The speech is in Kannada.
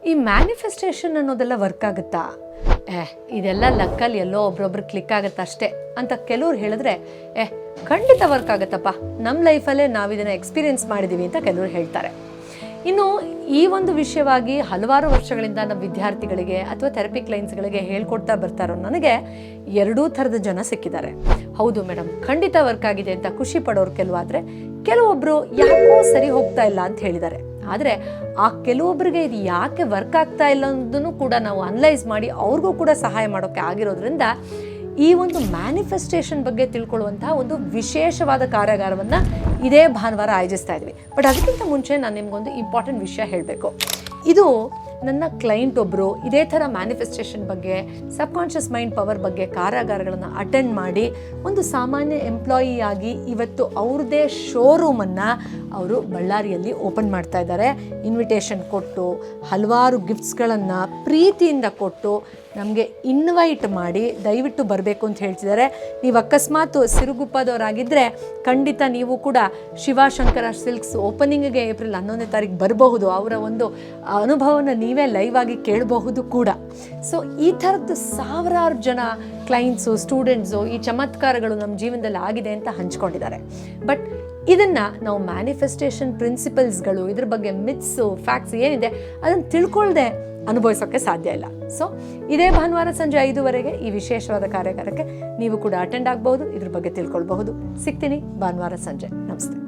ಈ ಮ್ಯಾನಿಫೆಸ್ಟೇಷನ್ ಅನ್ನೋದೆಲ್ಲ ವರ್ಕ್ ಆಗುತ್ತಾ? ಇದೆಲ್ಲ ಲಕ್ಕಲ್ಲಿ ಎಲ್ಲೋ ಒಬ್ರೊಬ್ರು ಕ್ಲಿಕ್ ಆಗುತ್ತೆ ಅಷ್ಟೇ ಅಂತ ಕೆಲವ್ರು ಹೇಳಿದ್ರೆ, ಖಂಡಿತ ವರ್ಕ್ ಆಗುತ್ತಪ್ಪ, ನಮ್ಮ ಲೈಫಲ್ಲೇ ನಾವು ಇದನ್ನು ಎಕ್ಸ್ಪೀರಿಯೆನ್ಸ್ ಮಾಡಿದ್ದೀವಿ ಅಂತ ಕೆಲವರು ಹೇಳ್ತಾರೆ. ಇನ್ನು ಈ ಒಂದು ವಿಷಯವಾಗಿ ಹಲವಾರು ವರ್ಷಗಳಿಂದ ನಮ್ಮ ವಿದ್ಯಾರ್ಥಿಗಳಿಗೆ ಅಥವಾ ಥೆರಪಿ ಕ್ಲೈಂಟ್ಸ್ಗಳಿಗೆ ಹೇಳ್ಕೊಡ್ತಾ ಬರ್ತಾರೋ ನನಗೆ ಎರಡೂ ಥರದ ಜನ ಸಿಕ್ಕಿದ್ದಾರೆ. ಹೌದು ಮೇಡಮ್, ಖಂಡಿತ ವರ್ಕ್ ಆಗಿದೆ ಅಂತ ಖುಷಿ ಪಡೋರು ಕೆಲವಾದರೆ, ಕೆಲವೊಬ್ಬರು ಯಾಕೋ ಸರಿ ಹೋಗ್ತಾ ಇಲ್ಲ ಅಂತ ಹೇಳಿದ್ದಾರೆ. ಆದರೆ ಆ ಕೆಲವೊಬ್ಬರಿಗೆ ಇದು ಯಾಕೆ ವರ್ಕ್ ಆಗ್ತಾ ಇಲ್ಲ ಅನ್ನೋದನ್ನು ಕೂಡ ನಾವು ಅನಲೈಸ್ ಮಾಡಿ ಅವ್ರಿಗೂ ಕೂಡ ಸಹಾಯ ಮಾಡೋಕ್ಕೆ ಆಗಿರೋದ್ರಿಂದ ಈ ಒಂದು ಮ್ಯಾನಿಫೆಸ್ಟೇಷನ್ ಬಗ್ಗೆ ತಿಳ್ಕೊಳ್ಳುವಂತಹ ಒಂದು ವಿಶೇಷವಾದ ಕಾರ್ಯಾಗಾರವನ್ನು ಇದೇ ಭಾನುವಾರ ಆಯೋಜಿಸ್ತಾ ಇದ್ವಿ. ಬಟ್ ಅದಕ್ಕಿಂತ ಮುಂಚೆ ನಾನು ನಿಮಗೊಂದು ಇಂಪಾರ್ಟೆಂಟ್ ವಿಷಯ ಹೇಳಬೇಕು. ಇದು ನನ್ನ ಕ್ಲೈಂಟ್ ಒಬ್ಬರು ಇದೇ ಥರ ಮ್ಯಾನಿಫೆಸ್ಟೇಷನ್ ಬಗ್ಗೆ, ಸಬ್ಕಾನ್ಷಿಯಸ್ ಮೈಂಡ್ ಪವರ್ ಬಗ್ಗೆ ಕಾರ್ಯಾಗಾರಗಳನ್ನು ಅಟೆಂಡ್ ಮಾಡಿ ಒಂದು ಸಾಮಾನ್ಯ ಎಂಪ್ಲಾಯಿ ಆಗಿ ಇವತ್ತು ಅವ್ರದ್ದೇ ಶೋರೂಮನ್ನು ಅವರು ಬಳ್ಳಾರಿಯಲ್ಲಿ ಓಪನ್ ಮಾಡ್ತಾ ಇದ್ದಾರೆ. ಇನ್ವಿಟೇಷನ್ ಕೊಟ್ಟು ಹಲವಾರು ಗಿಫ್ಟ್ಸ್ಗಳನ್ನು ಪ್ರೀತಿಯಿಂದ ಕೊಟ್ಟು ನಮಗೆ ಇನ್ವೈಟ್ ಮಾಡಿ ದಯವಿಟ್ಟು ಬರಬೇಕು ಅಂತ ಹೇಳ್ತಿದ್ದಾರೆ. ನೀವು ಅಕಸ್ಮಾತ್ ಸಿರುಗುಪ್ಪದವರಾಗಿದ್ದರೆ ಖಂಡಿತ ನೀವು ಕೂಡ ಶಿವಶಂಕರ ಸಿಲ್ಕ್ಸ್ ಓಪನಿಂಗಿಗೆ ಏಪ್ರಿಲ್ 11ನೇ ತಾರೀಕು ಬರಬಹುದು. ಅವರ ಒಂದು ಅನುಭವನ ನೀವೇ ಲೈವ್ ಆಗಿ ಕೇಳಬಹುದು ಕೂಡ. ಸೊ ಈ ಥರದ್ದು ಸಾವಿರಾರು ಜನ ಕ್ಲೈಂಟ್ಸು, ಸ್ಟೂಡೆಂಟ್ಸು ಈ ಚಮತ್ಕಾರಗಳು ನಮ್ಮ ಜೀವನದಲ್ಲಿ ಆಗಿದೆ ಅಂತ ಹಂಚ್ಕೊಂಡಿದ್ದಾರೆ. ಬಟ್ ಇದನ್ನು ನಾವು ಮ್ಯಾನಿಫೆಸ್ಟೇಷನ್ ಪ್ರಿನ್ಸಿಪಲ್ಸ್ಗಳು, ಇದ್ರ ಬಗ್ಗೆ ಮಿತ್ಸು, ಫ್ಯಾಕ್ಟ್ಸ್ ಏನಿದೆ ಅದನ್ನು ತಿಳ್ಕೊಳ್ಳದೆ ಅನುಭವಿಸೋಕ್ಕೆ ಸಾಧ್ಯ ಇಲ್ಲ. ಸೊ ಇದೇ ಭಾನುವಾರ ಸಂಜೆ 5:00 ಈ ವಿಶೇಷವಾದ ಕಾರ್ಯಾಗಾರಕ್ಕೆ ನೀವು ಕೂಡ ಅಟೆಂಡ್ ಆಗಬಹುದು, ಇದ್ರ ಬಗ್ಗೆ ತಿಳ್ಕೊಳ್ಬಹುದು. ಸಿಗ್ತೀನಿ ಭಾನುವಾರ ಸಂಜೆ. ನಮಸ್ತೆ.